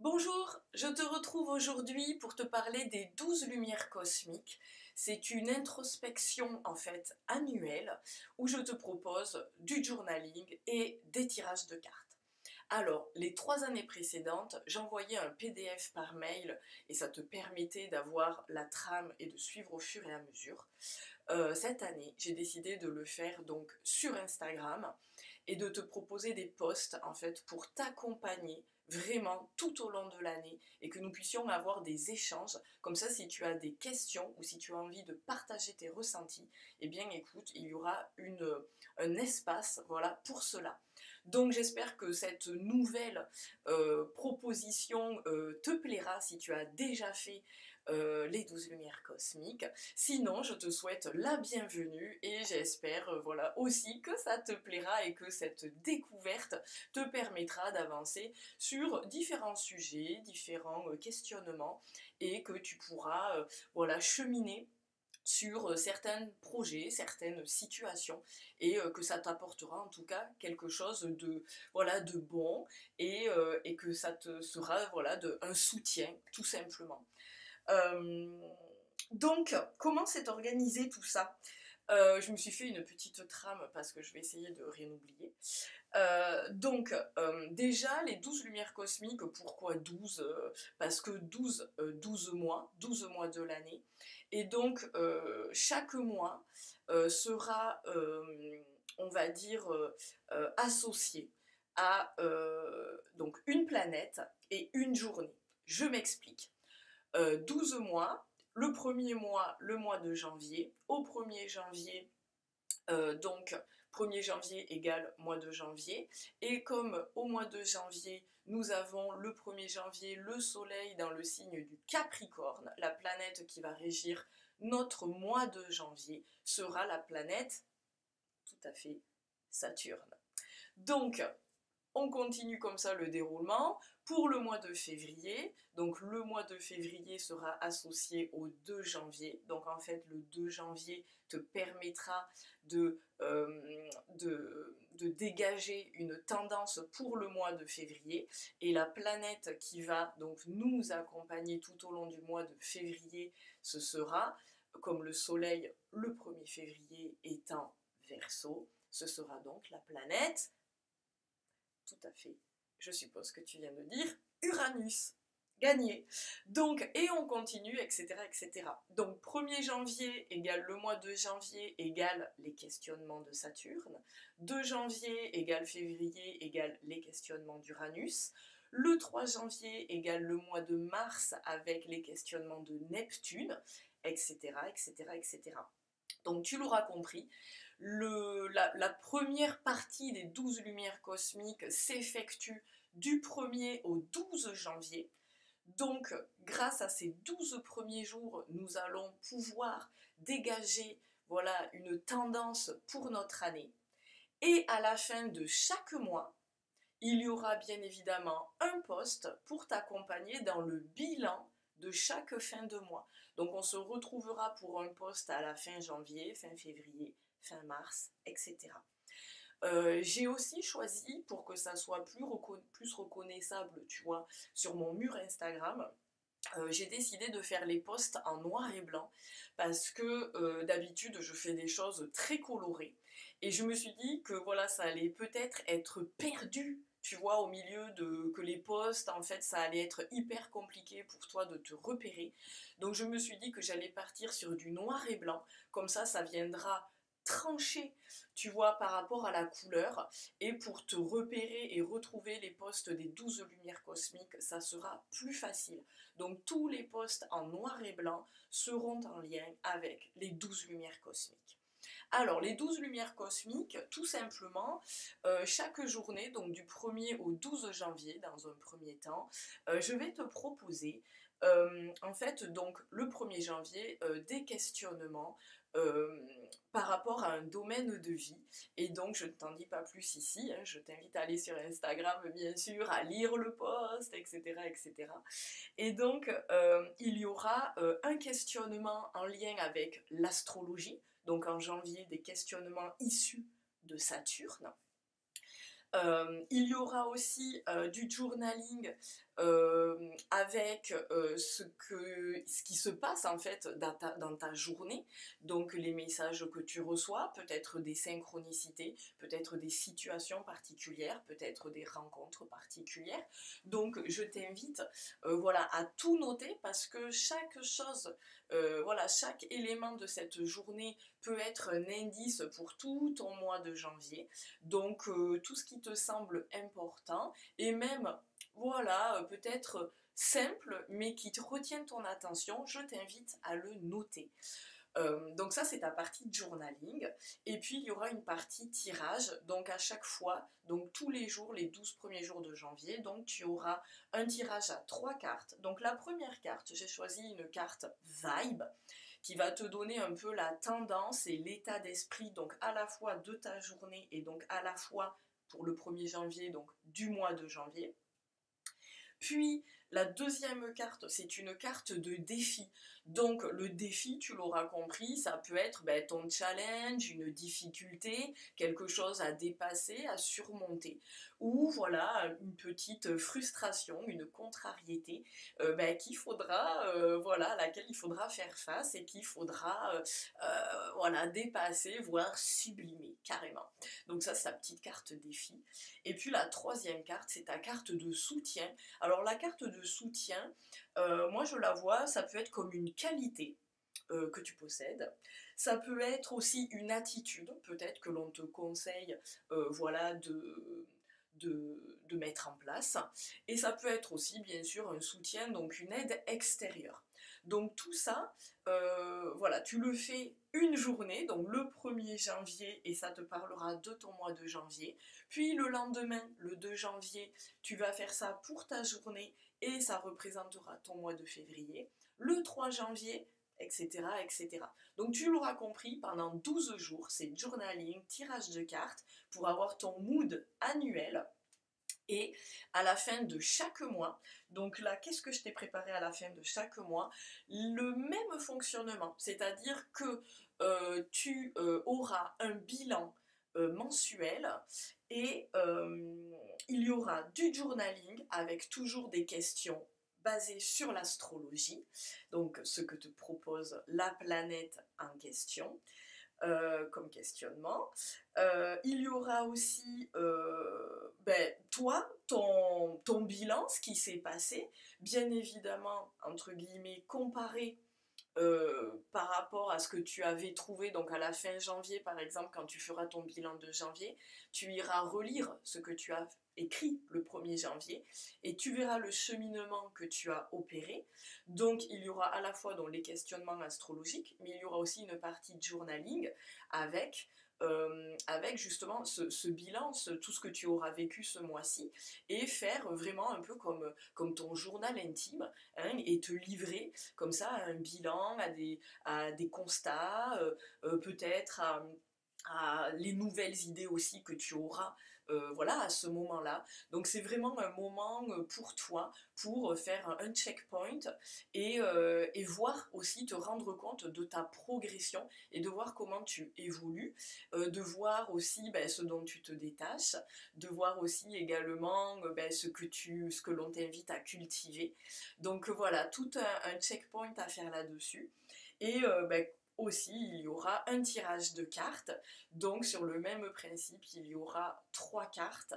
Bonjour, je te retrouve aujourd'hui pour te parler des 12 lumières cosmiques. C'est une introspection en fait annuelle où je te propose du journaling et des tirages de cartes. Alors, les 3 années précédentes, j'envoyais un PDF par mail et ça te permettait d'avoir la trame et de suivre au fur et à mesure. Cette année, j'ai décidé de le faire donc sur Instagram et de te proposer des posts en fait pour t'accompagner vraiment tout au long de l'année et que nous puissions avoir des échanges. Comme ça, si tu as des questions ou si tu as envie de partager tes ressentis, eh bien écoute, il y aura un espace voilà, pour cela. Donc j'espère que cette nouvelle proposition te plaira si tu as déjà fait les 12 lumières cosmiques. Sinon, je te souhaite la bienvenue et j'espère voilà, aussi que ça te plaira et que cette découverte te permettra d'avancer sur différents sujets, différents questionnements et que tu pourras voilà, cheminer sur certains projets, certaines situations et que ça t'apportera en tout cas quelque chose de, voilà, de bon et que ça te sera voilà, un soutien tout simplement. Euh, donc, comment s'est organisé tout ça? Je me suis fait une petite trame parce que je vais essayer de rien oublier. Déjà, les 12 lumières cosmiques, pourquoi 12? Parce que 12, 12 mois de l'année. Et donc, chaque mois sera, on va dire, associé à donc une planète et une journée. Je m'explique. 12 mois. Le premier mois, le mois de janvier. Au 1er janvier, donc 1er janvier égale mois de janvier. Et comme au mois de janvier, nous avons le 1er janvier le soleil dans le signe du Capricorne, la planète qui va régir notre mois de janvier sera la planète tout à fait Saturne. Donc, on continue comme ça le déroulement. Pour le mois de février, donc le mois de février sera associé au 2 janvier. Donc en fait, le 2 janvier te permettra de dégager une tendance pour le mois de février. Et la planète qui va donc nous accompagner tout au long du mois de février, ce sera, comme le soleil le 1er février étant Verseau, ce sera donc la planète tout à fait. Je suppose que tu viens de dire Uranus. Gagné. Donc, et on continue, etc., etc. Donc, 1er janvier égale le mois de janvier égale les questionnements de Saturne. 2 janvier égale février égale les questionnements d'Uranus. Le 3 janvier égale le mois de mars avec les questionnements de Neptune, etc., etc., etc. Donc tu l'auras compris, la première partie des 12 lumières cosmiques s'effectue du 1er au 12 janvier. Donc grâce à ces 12 premiers jours, nous allons pouvoir dégager voilà, une tendance pour notre année. Et à la fin de chaque mois, il y aura bien évidemment un post pour t'accompagner dans le bilan de chaque fin de mois. Donc on se retrouvera pour un post à la fin janvier, fin février, fin mars, etc. J'ai aussi choisi, pour que ça soit plus reconnaissable, tu vois, sur mon mur Instagram, j'ai décidé de faire les posts en noir et blanc parce que d'habitude je fais des choses très colorées et je me suis dit que voilà ça allait peut-être être perdu tu vois au milieu de que les posts en fait ça allait être hyper compliqué pour toi de te repérer donc je me suis dit que j'allais partir sur du noir et blanc comme ça viendra trancher tu vois par rapport à la couleur et pour te repérer et retrouver les posts des 12 lumières cosmiques ça sera plus facile. Donc tous les posts en noir et blanc seront en lien avec les 12 lumières cosmiques. Alors, les 12 lumières cosmiques, tout simplement, chaque journée, donc du 1er au 12 janvier, dans un premier temps, je vais te proposer, en fait, donc le 1er janvier, des questionnements euh, par rapport à un domaine de vie. Et donc, je ne t'en dis pas plus ici, hein, je t'invite à aller sur Instagram, bien sûr, à lire le post, etc., etc. Et donc, il y aura un questionnement en lien avec l'astrologie, donc en janvier, des questionnements issus de Saturne. Il y aura aussi du journaling avec ce qui se passe en fait dans ta journée, donc les messages que tu reçois, peut-être des synchronicités, peut-être des situations particulières, peut-être des rencontres particulières. Donc je t'invite voilà, à tout noter parce que chaque chose, voilà, chaque élément de cette journée peut être un indice pour tout ton mois de janvier. Donc tout ce qui te semble important et même voilà, peut-être simple, mais qui te retient ton attention, je t'invite à le noter. Donc ça, c'est ta partie journaling. Et puis, il y aura une partie tirage. Donc à chaque fois, donc tous les jours, les 12 premiers jours de janvier, donc tu auras un tirage à 3 cartes. Donc la première carte, j'ai choisi une carte Vibe qui va te donner un peu la tendance et l'état d'esprit, donc à la fois de ta journée et donc à la fois pour le 1er janvier, donc du mois de janvier. Puis la deuxième carte, c'est une carte de défi. Donc le défi, tu l'auras compris, ça peut être ton challenge, une difficulté, quelque chose à dépasser, à surmonter. Ou voilà, une petite frustration, une contrariété qu'il faudra, voilà, à laquelle il faudra faire face et qu'il faudra voilà, dépasser, voire sublimer carrément. Donc ça, c'est ta petite carte défi. Et puis la troisième carte, c'est ta carte de soutien. Alors la carte de soutien, moi je la vois, ça peut être comme une qualité que tu possèdes. Ça peut être aussi une attitude, peut-être que l'on te conseille voilà, de mettre en place. Et ça peut être aussi bien sûr un soutien, donc une aide extérieure. Donc tout ça, voilà, tu le fais une journée, donc le 1er janvier, et ça te parlera de ton mois de janvier. Puis le lendemain, le 2 janvier, tu vas faire ça pour ta journée et ça représentera ton mois de février. Le 3 janvier, etc., etc. Donc tu l'auras compris, pendant 12 jours, c'est journaling, tirage de cartes pour avoir ton mood annuel. Et à la fin de chaque mois, donc là, qu'est-ce que je t'ai préparé à la fin de chaque mois? Le même fonctionnement, c'est-à-dire que tu auras un bilan mensuel et il y aura du journaling avec toujours des questions basées sur l'astrologie, donc ce que te propose la planète en question comme questionnement. Il y aura aussi toi, ton bilan, ce qui s'est passé, bien évidemment, entre guillemets, comparé par rapport à ce que tu avais trouvé donc à la fin janvier par exemple quand tu feras ton bilan de janvier, tu iras relire ce que tu as écrit le 1er janvier et tu verras le cheminement que tu as opéré. Donc il y aura à la fois donc, les questionnements astrologiques, mais il y aura aussi une partie de journaling avec justement ce bilan, tout ce que tu auras vécu ce mois-ci, et faire vraiment un peu comme ton journal intime, hein, et te livrer comme ça à un bilan, à des constats, peut-être à les nouvelles idées aussi que tu auras voilà, à ce moment-là. Donc c'est vraiment un moment pour toi, pour faire un checkpoint et voir aussi, te rendre compte de ta progression et de voir comment tu évolues, de voir aussi ce dont tu te détaches, de voir aussi également ce que l'on t'invite à cultiver. Donc voilà, tout un checkpoint à faire là-dessus. Et aussi, il y aura un tirage de cartes, donc sur le même principe, il y aura 3 cartes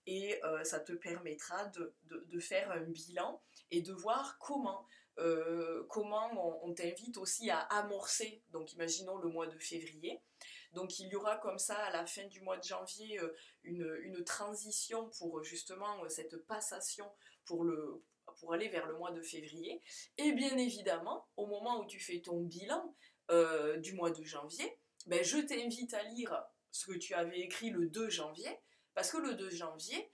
et ça te permettra de faire un bilan et de voir comment on t'invite aussi à amorcer, donc imaginons le mois de février. Donc il y aura comme ça à la fin du mois de janvier une transition pour justement cette passation pour aller vers le mois de février. Et bien évidemment, au moment où tu fais ton bilan du mois de janvier, je t'invite à lire ce que tu avais écrit le 2 janvier, parce que le 2 janvier,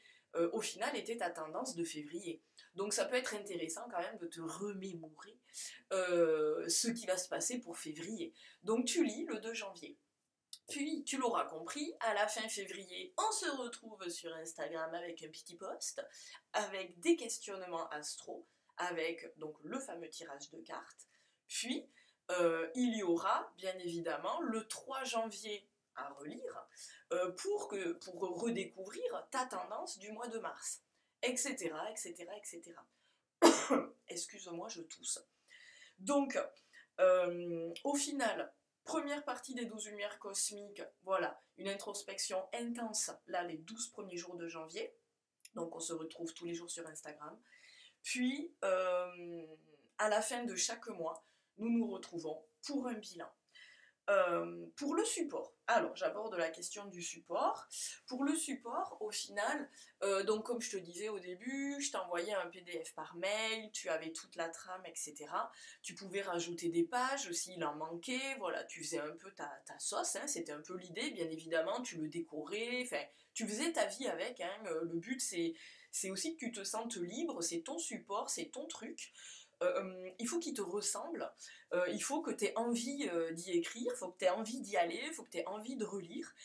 au final, était ta tendance de février. Donc ça peut être intéressant quand même de te remémorer ce qui va se passer pour février. Donc tu lis le 2 janvier. Puis, tu l'auras compris, à la fin février, on se retrouve sur Instagram avec un petit post, avec des questionnements astro, avec donc le fameux tirage de cartes. Puis, il y aura, bien évidemment, le 3 janvier à relire pour redécouvrir ta tendance du mois de mars. etc., etc., etc. Excuse-moi, je tousse. Donc, au final, première partie des 12 lumières cosmiques, voilà, une introspection intense, là, les 12 premiers jours de janvier. Donc, on se retrouve tous les jours sur Instagram. Puis, à la fin de chaque mois, nous nous retrouvons pour un bilan. Pour le support, alors j'aborde la question du support. Pour le support, au final, donc comme je te disais au début, je t'envoyais un PDF par mail, tu avais toute la trame, etc. Tu pouvais rajouter des pages s'il en manquait, voilà, tu faisais un peu ta sauce, hein, c'était un peu l'idée, bien évidemment, tu le décorais, enfin, tu faisais ta vie avec, hein, le but c'est aussi que tu te sentes libre, c'est ton support, c'est ton truc. Il faut qu'il te ressemble, il faut que tu aies envie d'y écrire, il faut que tu aies envie d'y aller, il faut que tu aies envie de relire.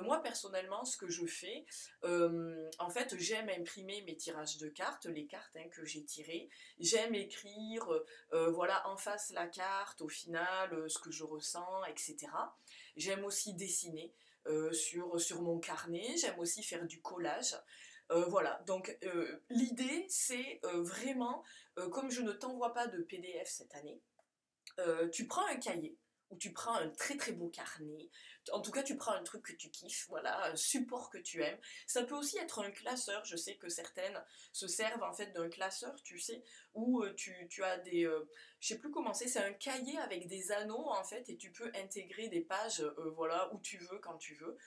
Moi personnellement, ce que je fais, en fait, j'aime imprimer mes tirages de cartes, les cartes hein, que j'ai tirées. J'aime écrire, voilà, en face la carte, au final, ce que je ressens, etc. J'aime aussi dessiner sur mon carnet, j'aime aussi faire du collage. Voilà, donc l'idée c'est vraiment, comme je ne t'envoie pas de PDF cette année, tu prends un cahier ou tu prends un très très beau carnet, en tout cas tu prends un truc que tu kiffes, voilà, un support que tu aimes. Ça peut aussi être un classeur, je sais que certaines se servent en fait d'un classeur, tu sais, où tu as des... je sais plus comment c'est un cahier avec des anneaux en fait et tu peux intégrer des pages, voilà, où tu veux, quand tu veux.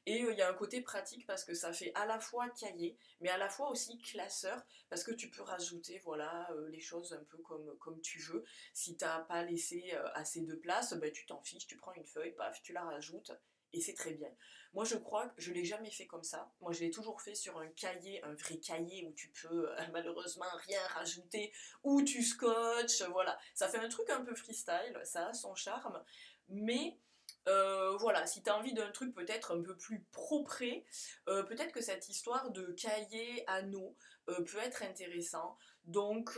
Et il y a un côté pratique parce que ça fait à la fois cahier, mais à la fois aussi classeur, parce que tu peux rajouter voilà, les choses un peu comme tu veux. Si tu n'as pas laissé assez de place, ben, tu t'en fiches, tu prends une feuille, paf, tu la rajoutes, et c'est très bien. Moi je crois que je ne l'ai jamais fait comme ça. Moi je l'ai toujours fait sur un cahier, un vrai cahier où tu peux malheureusement rien rajouter, où tu scotches, voilà. Ça fait un truc un peu freestyle, ça a son charme, mais voilà, si tu as envie d'un truc peut-être un peu plus propre, peut-être que cette histoire de cahier anneau peut être intéressant. Donc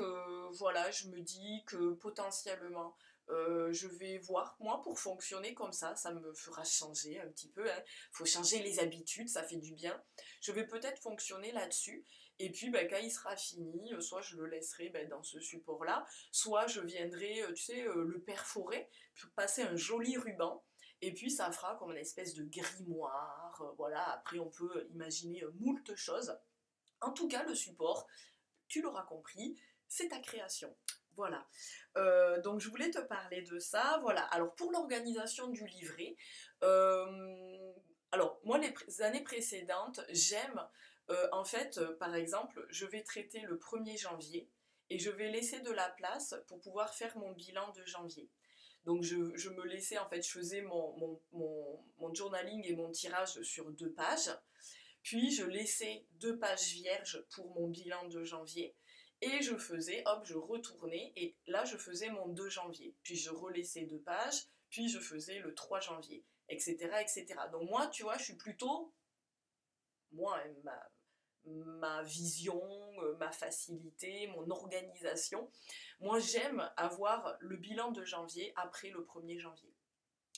voilà, je me dis que potentiellement je vais voir, moi pour fonctionner comme ça me fera changer un petit peu, hein. Faut changer les habitudes, ça fait du bien. Je vais peut-être fonctionner là-dessus, et puis ben, quand il sera fini, soit je le laisserai ben, dans ce support-là, soit je viendrai, tu sais, le perforer, pour passer un joli ruban, et puis ça fera comme une espèce de grimoire, voilà, après on peut imaginer moult choses. En tout cas, le support, tu l'auras compris, c'est ta création. Voilà. Donc je voulais te parler de ça. Voilà. Alors pour l'organisation du livret, alors moi les années précédentes, j'aime en fait, par exemple, je vais traiter le 1er janvier et je vais laisser de la place pour pouvoir faire mon bilan de janvier. Donc je me laissais, en fait, je faisais mon journaling et mon tirage sur 2 pages. Puis je laissais 2 pages vierges pour mon bilan de janvier. Et je faisais, hop, je retournais, et là je faisais mon 2 janvier. Puis je relaissais 2 pages, puis je faisais le 3 janvier, etc. etc. Donc moi, tu vois, je suis plutôt, moi, hein, ma vision, ma facilité, mon organisation. Moi, j'aime avoir le bilan de janvier après le 1er janvier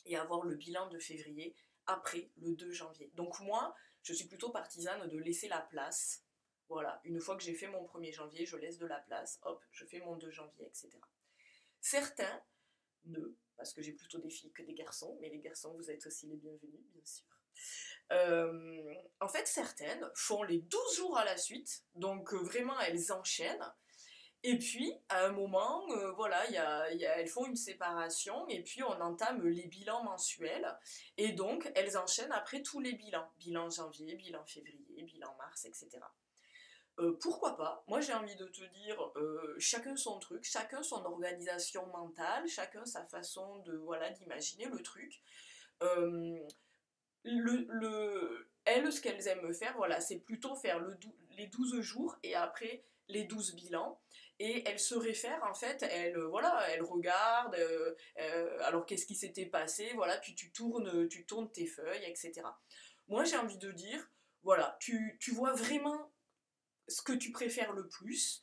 et avoir le bilan de février après le 2 janvier. Donc moi, je suis plutôt partisane de laisser la place. Voilà, une fois que j'ai fait mon 1er janvier, je laisse de la place, hop, je fais mon 2 janvier, etc. Certains ne, parce que j'ai plutôt des filles que des garçons, mais les garçons, vous êtes aussi les bienvenus, bien sûr. En fait, certaines font les 12 jours à la suite, donc vraiment elles enchaînent. Et puis, à un moment, voilà, elles font une séparation et puis on entame les bilans mensuels. Et donc, elles enchaînent après tous les bilans. Bilan janvier, bilan février, bilan mars, etc. Pourquoi pas? Moi, j'ai envie de te dire, chacun son truc, chacun son organisation mentale, chacun sa façon de, voilà, d'imaginer le truc. Euh, elles, ce qu'elles aiment faire, voilà, c'est plutôt faire les 12 jours et après les 12 bilans. Et elles se réfèrent, en fait, voilà, elles regardent, alors qu'est-ce qui s'était passé, voilà, puis tu tournes tes feuilles, etc. Moi, j'ai envie de dire, voilà, tu vois vraiment ce que tu préfères le plus.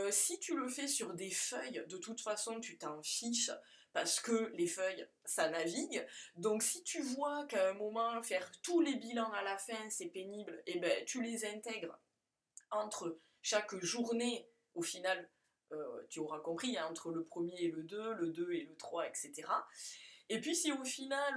Si tu le fais sur des feuilles, de toute façon, tu t'en fiches parce que les feuilles, ça navigue. Donc, si tu vois qu'à un moment, faire tous les bilans à la fin, c'est pénible, et ben, tu les intègres entre chaque journée, au final, tu auras compris, hein, entre le premier et le 2 et le 3, etc. Et puis si au final,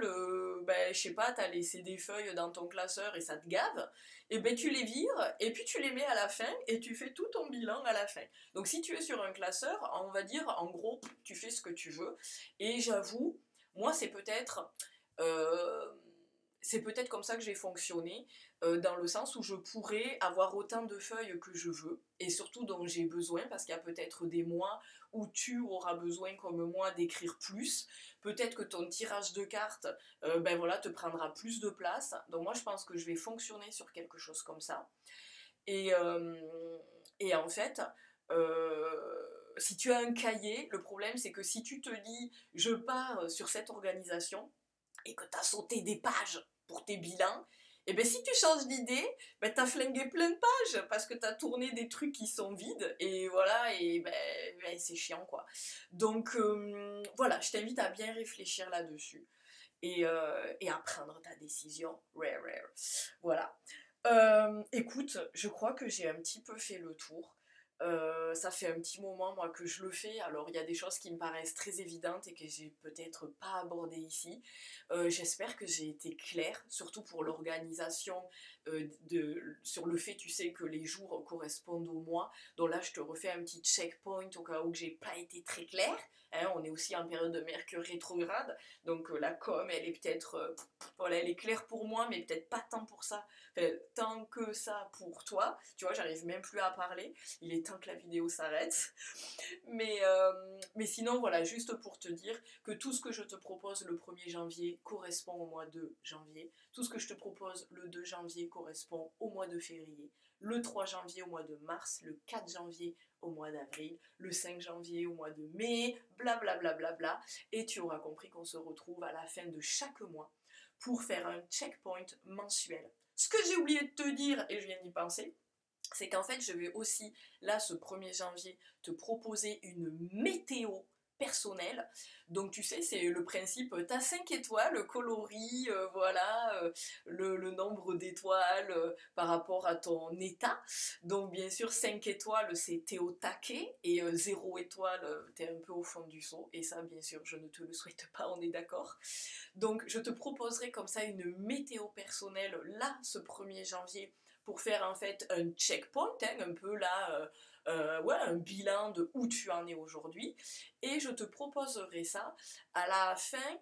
ben, je sais pas, t'as laissé des feuilles dans ton classeur et ça te gave, et ben tu les vires, et puis tu les mets à la fin, et tu fais tout ton bilan à la fin. Donc si tu es sur un classeur, on va dire, en gros, tu fais ce que tu veux, et j'avoue, moi euh, c'est peut-être comme ça que j'ai fonctionné, dans le sens où je pourrais avoir autant de feuilles que je veux, et surtout dont j'ai besoin, parce qu'il y a peut-être des mois où tu auras besoin, comme moi, d'écrire plus. Peut-être que ton tirage de cartes, ben voilà, te prendra plus de place. Donc moi, je pense que je vais fonctionner sur quelque chose comme ça. Et, et en fait, si tu as un cahier, le problème c'est que si tu te dis je pars sur cette organisation et que tu as sauté des pages pour tes bilans, et bien si tu changes d'idée, ben tu as flingué plein de pages parce que tu as tourné des trucs qui sont vides et voilà, et ben, c'est chiant quoi. Donc voilà, je t'invite à bien réfléchir là-dessus et à prendre ta décision. Rare, rare. Voilà. Écoute, je crois que j'ai un petit peu fait le tour. Ça fait un petit moment moi que je le fais, alors il y a des choses qui me paraissent très évidentes et que j'ai peut-être pas abordées ici. J'espère que j'ai été claire, surtout pour l'organisation, sur le fait, tu sais, que les jours correspondent aux mois. Donc là, je te refais un petit checkpoint au cas où que j'ai pas été très claire. Hein, on est aussi en période de Mercure rétrograde, donc la com, elle est peut-être, voilà, elle est claire pour moi, mais peut-être pas tant pour ça, enfin, tant que ça pour toi. Tu vois, j'arrive même plus à parler. Il est temps que la vidéo s'arrête. Mais sinon, voilà, juste pour te dire que tout ce que je te propose le 1er janvier correspond au mois de janvier. Tout ce que je te propose le 2 janvier correspond au mois de février. Le 3 janvier au mois de mars, le 4 janvier au mois d'avril, le 5 janvier au mois de mai, blablabla. Bla bla bla, et tu auras compris qu'on se retrouve à la fin de chaque mois pour faire un checkpoint mensuel. Ce que j'ai oublié de te dire, et je viens d'y penser, c'est qu'en fait, je vais aussi, là, ce 1er janvier, te proposer une météo personnelle. Donc, tu sais, c'est le principe, t'as 5 étoiles, coloris, voilà, le nombre d'étoiles par rapport à ton état. Donc, bien sûr, 5 étoiles, c'est t'es au taquet, et 0 étoile, t'es un peu au fond du seau. Et ça, bien sûr, je ne te le souhaite pas, on est d'accord. Donc, je te proposerai comme ça une météo personnelle, là, ce 1er janvier, pour faire en fait un checkpoint, hein, un peu là, ouais, un bilan de où tu en es aujourd'hui. Et je te proposerai ça à la fin,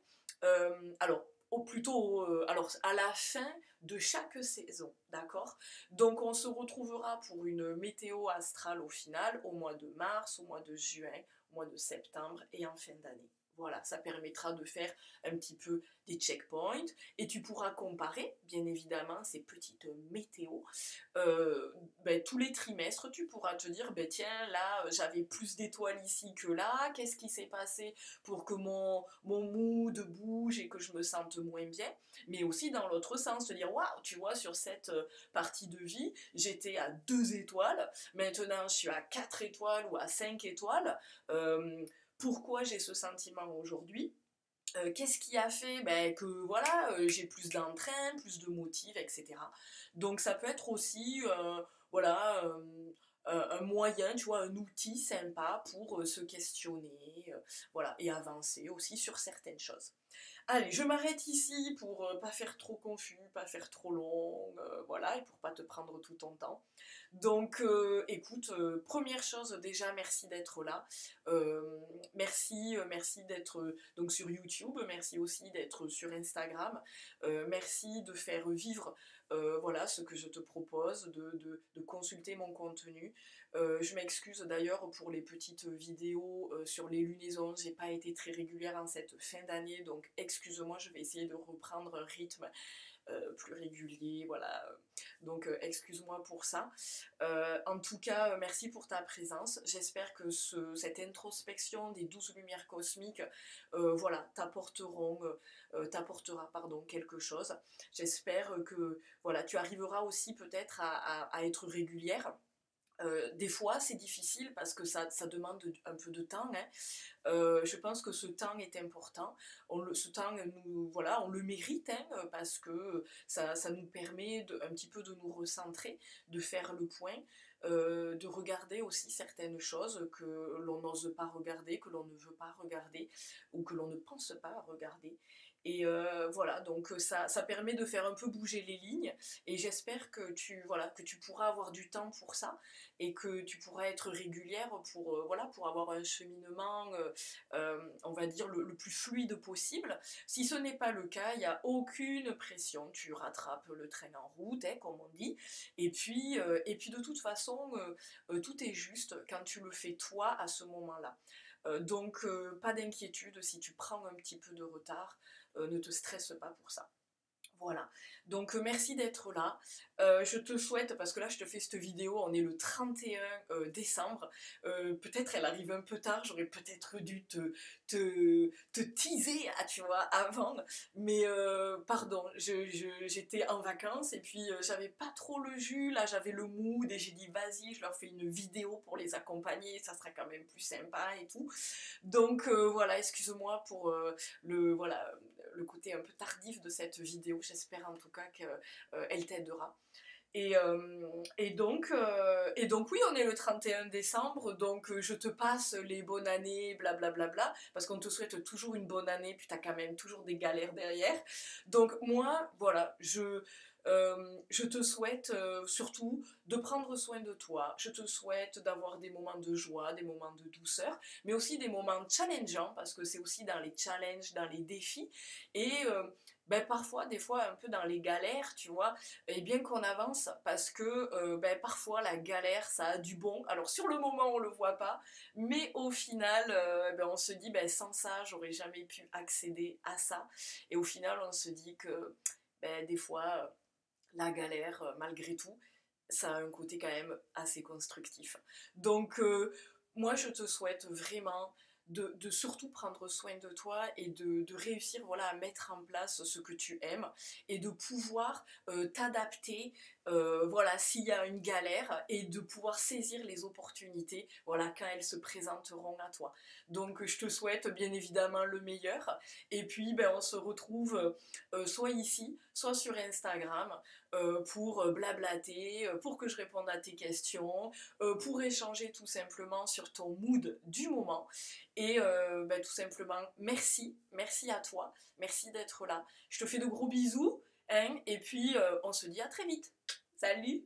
alors, au plutôt, alors, à la fin de chaque saison, d'accord? Donc, on se retrouvera pour une météo astrale au final, au mois de mars, au mois de juin, au mois de septembre et en fin d'année. Voilà, ça permettra de faire un petit peu des checkpoints et tu pourras comparer, bien évidemment, ces petites météos. Ben, tous les trimestres, tu pourras te dire, ben, tiens, là, j'avais plus d'étoiles ici que là, qu'est-ce qui s'est passé pour que mon mood bouge et que je me sente moins bien, mais aussi dans l'autre sens, te dire, waouh, tu vois, sur cette partie de vie, j'étais à 2 étoiles, maintenant je suis à 4 étoiles ou à 5 étoiles. Pourquoi j'ai ce sentiment aujourd'hui? Qu'est-ce qui a fait que voilà, j'ai plus d'entrain, plus de motive, etc. Donc ça peut être aussi voilà, un moyen, tu vois, un outil sympa pour se questionner, voilà, et avancer aussi sur certaines choses. Allez, je m'arrête ici pour pas faire trop confus, pas faire trop long, voilà, et pour pas te prendre tout ton temps. Donc, écoute, première chose, déjà, merci d'être là. Merci d'être donc sur YouTube, merci aussi d'être sur Instagram. Merci de faire vivre voilà, ce que je te propose, de consulter mon contenu. Je m'excuse d'ailleurs pour les petites vidéos sur les lunaisons, j'ai pas été très régulière en cette fin d'année, donc excuse-moi, je vais essayer de reprendre un rythme plus régulier, voilà. Donc excuse-moi pour ça. En tout cas, merci pour ta présence. J'espère que cette introspection des 12 lumières cosmiques, voilà, t'apportera pardon, quelque chose. J'espère que voilà, tu arriveras aussi peut-être à être régulière. Des fois, c'est difficile parce que ça demande un peu de temps. Hein. Je pense que ce temps est important. Ce temps, voilà, on le mérite hein, parce que ça nous permet un petit peu de nous recentrer, de faire le point. de regarder aussi certaines choses que l'on n'ose pas regarder, que l'on ne veut pas regarder, ou que l'on ne pense pas regarder. Et voilà, donc ça permet de faire un peu bouger les lignes, et j'espère que voilà, que tu pourras avoir du temps pour ça, et que tu pourras être régulière pour, voilà, pour avoir un cheminement, on va dire, le plus fluide possible. Si ce n'est pas le cas, il n'y a aucune pression, tu rattrapes le train en route, hein, comme on dit, et puis de toute façon, tout est juste quand tu le fais toi à ce moment-là. Donc pas d'inquiétude si tu prends un petit peu de retard, ne te stresse pas pour ça. Voilà, donc merci d'être là. Je te souhaite, parce que là je te fais cette vidéo, on est le 31 décembre, peut-être elle arrive un peu tard, j'aurais peut-être dû te teaser, ah, tu vois, avant, mais pardon, j'étais en vacances et puis j'avais pas trop le jus, là j'avais le mood et j'ai dit vas-y, je leur fais une vidéo pour les accompagner, ça sera quand même plus sympa et tout. Donc voilà, excuse-moi pour voilà, le côté un peu tardif de cette vidéo, j'espère en tout cas qu'elle t'aidera. Et donc oui, on est le 31 décembre, donc je te passe les bonnes années, blablabla, parce qu'on te souhaite toujours une bonne année, puis t'as quand même toujours des galères derrière. Donc moi, voilà, je te souhaite surtout de prendre soin de toi, je te souhaite d'avoir des moments de joie, des moments de douceur, mais aussi des moments challengeants, parce que c'est aussi dans les challenges, dans les défis, et ben parfois, des fois, un peu dans les galères, tu vois, et bien qu'on avance, parce que ben, parfois la galère, ça a du bon. Alors sur le moment, on le voit pas, mais au final, ben, on se dit, ben, sans ça, j'aurais jamais pu accéder à ça. Et au final, on se dit que ben, des fois, la galère, malgré tout, ça a un côté quand même assez constructif. Donc, moi, je te souhaite vraiment de surtout prendre soin de toi et de réussir, voilà, à mettre en place ce que tu aimes et de pouvoir t'adapter, voilà, s'il y a une galère, et de pouvoir saisir les opportunités, voilà, quand elles se présenteront à toi. Donc, je te souhaite bien évidemment le meilleur, et puis ben, on se retrouve soit ici, soit sur Instagram, pour blablater, pour que je réponde à tes questions, pour échanger tout simplement sur ton mood du moment. Et ben, tout simplement, merci à toi, merci d'être là. Je te fais de gros bisous, hein, et puis on se dit à très vite. Salut!